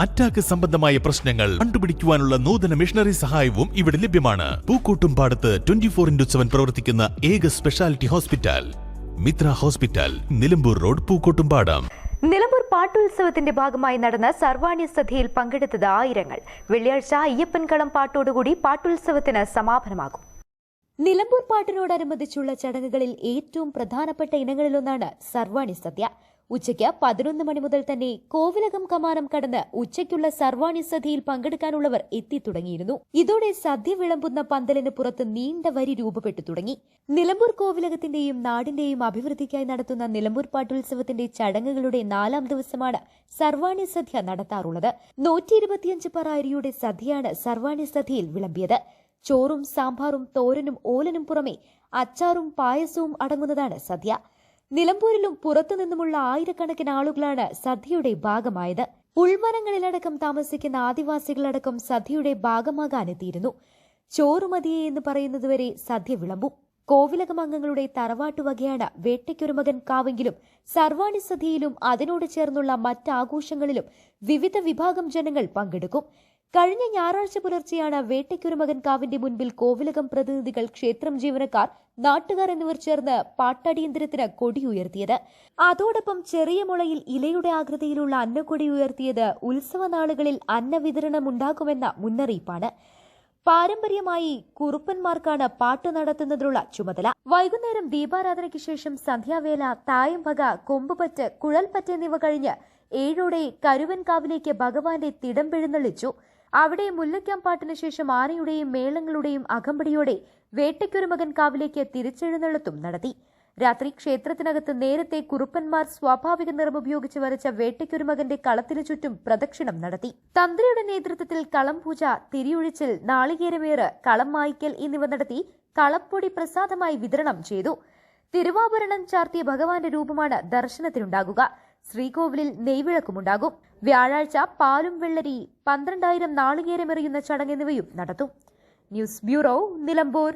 Attack സംബന്ധമായ പ്രശ്നങ്ങൾ കണ്ടുപിടിക്കുവാനുള്ള നൂതന മിഷണറി സഹായവും ഇവിടെ ലഭ്യമാണ്. പൂക്കോട്ടുംപാടത്ത് 24/7 പ്രവർത്തിക്കുന്ന ഏക speciality hospital Mithra hospital, Nilambur road, Pookkottumpadam. Nilambur പാട്ടുത്സവത്തിന്റെ ഭാഗമായി നടന്ന സർവാണി സദ്യയിൽ പങ്കെടുത്തത് ആയിരങ്ങൾ. വെള്ളിയാഴ്ച അയ്യപ്പൻകളം പാട്ടോടുകൂടി പാട്ടുത്സവത്തിന് സമാപനമാകും. നിലമ്പൂർ പാട്ടിനോടനുബന്ധിച്ചുള്ള ചടങ്ങുകളിൽ ഏറ്റവും പ്രധാനപ്പെട്ട ഇനങ്ങളിലൊന്നാണ് സർവാണി സദ്യ. ഉച്ചയ്ക്ക് 11 മണി മുതൽ തന്നെ കോവിലകം കമാനം കടന്ന് ഉച്ചയ്ക്കുള്ള സർവാണി സദ്യയിൽ പങ്കെടുക്കാനുള്ളവർ എത്തിത്തുടങ്ങിയിരുന്നു. ഇതോടെ സദ്യ വിളമ്പുന്ന പന്തലിന് പുറത്ത് നീണ്ട വരി രൂപപ്പെട്ടു തുടങ്ങി. നിലമ്പൂർ കോവിലകത്തിന്റെയും നാടിന്റെയും അഭിവൃദ്ധിക്കായി നടത്തുന്ന നിലമ്പൂർ പാട്ടുത്സവത്തിന്റെ ചടങ്ങുകളുടെ 4ാം ദിവസമാണ് സർവാണി സദ്യ നടത്താറുള്ളത്. 125 പറ അരിയുടെ സദ്യയാണ് സർവാണി സദ്യയിൽ വിളമ്പിയത്. ചോറും സാമ്പാറും തോരനും ഓലനും പുറമെ അച്ചാറും പായസവും അടങ്ങുന്നതാണ് സദ്യ. നിലമ്പൂരിലും പുറത്തുനിന്നുമുള്ള ആയിരക്കണക്കിന് ആളുകളാണ് സദ്യയുടെ ഭാഗമായത്. ഉൾവനങ്ങളിലടക്കം താമസിക്കുന്ന ആദിവാസികളടക്കം സദ്യയുടെ ഭാഗമാകാനെത്തിയിരുന്നു. ചോറുമതിയെ എന്ന് പറയുന്നതുവരെ സദ്യ വിളമ്പും. കോവിലകം അംഗങ്ങളുടെ തറവാട്ടുവകയാണ് വേട്ടയ്ക്കൊരു മകൻ കാവെങ്കിലും സർവാണി സദ്യയിലും അതിനോട് ചേർന്നുള്ള മറ്റാഘോഷങ്ങളിലും വിവിധ വിഭാഗം ജനങ്ങൾ പങ്കെടുക്കും. കഴിഞ്ഞ ഞായറാഴ്ച പുലർച്ചെയാണ് വേട്ടയ്ക്കൊരു മകൻ കാവിന്റെ മുൻപിൽ കോവിലകം പ്രതിനിധികൾ, ക്ഷേത്രം ജീവനക്കാർ, നാട്ടുകാർ എന്നിവർ ചേർന്ന് പാട്ടടിയന്തരത്തിന് കൊടിയുയർത്തിയത്. അതോടൊപ്പം ചെറിയ മുളയിൽ ഇലയുടെ ആകൃതിയിലുള്ള അന്നക്കൊടി ഉയർത്തിയത് ഉത്സവനാളുകളിൽ അന്നവിതരണം ഉണ്ടാകുമെന്ന മുന്നറിയിപ്പാണ്. പാരമ്പര്യമായി കുറുപ്പന്മാർക്കാണ് പാട്ട് നടത്തുന്നതിനുള്ള ചുമതല. വൈകുന്നേരം ദീപാരാധനയ്ക്ക് ശേഷം സന്ധ്യാവേല, തായംപക, കൊമ്പുപറ്റ്, കുഴൽപ്പറ്റ് എന്നിവ കഴിഞ്ഞ് 7ഓടെ കരുവൻകാവിലേക്ക് ഭഗവാന്റെ തിടമ്പെഴുന്നള്ളിച്ചു. അവിടെ മുല്ലയ്ക്കാംപാട്ടിനു ശേഷം ആനയുടെയും മേളങ്ങളുടെയും അകമ്പടിയോടെ വേട്ടയ്ക്കൊരു മകൻ കാവിലേക്ക് തിരിച്ചെഴുന്നള്ളത്തും നടത്തി. രാത്രി ക്ഷേത്രത്തിനകത്ത് നേരത്തെ കുറുപ്പന്മാർ സ്വാഭാവിക നിറമുപയോഗിച്ച് വരച്ച വേട്ടയ്ക്കൊരു മകന്റെ കളത്തിനു ചുറ്റും പ്രദക്ഷിണം നടത്തി. തന്ത്രിയുടെ നേതൃത്വത്തിൽ കളം പൂജ, തിരിയൊഴിച്ചിൽ, നാളികേരമേറ്, കളം മായ്ക്കൽ എന്നിവ നടത്തി കളപ്പൊടി പ്രസാദമായി വിതരണം ചെയ്തു. തിരുവാഭരണം ചാർത്തിയ ഭഗവാന്റെ രൂപമാണ് ദർശനത്തിനുണ്ടാകുക. ശ്രീകോവിലിൽ നെയ്വിളക്കുമുണ്ടാകും. വ്യാഴാഴ്ച പാലും വെള്ളരി, 12,000 നാളികേരമെറിയുന്ന ചടങ്ങ് എന്നിവയും നടത്തും. News bureau, Nilambur.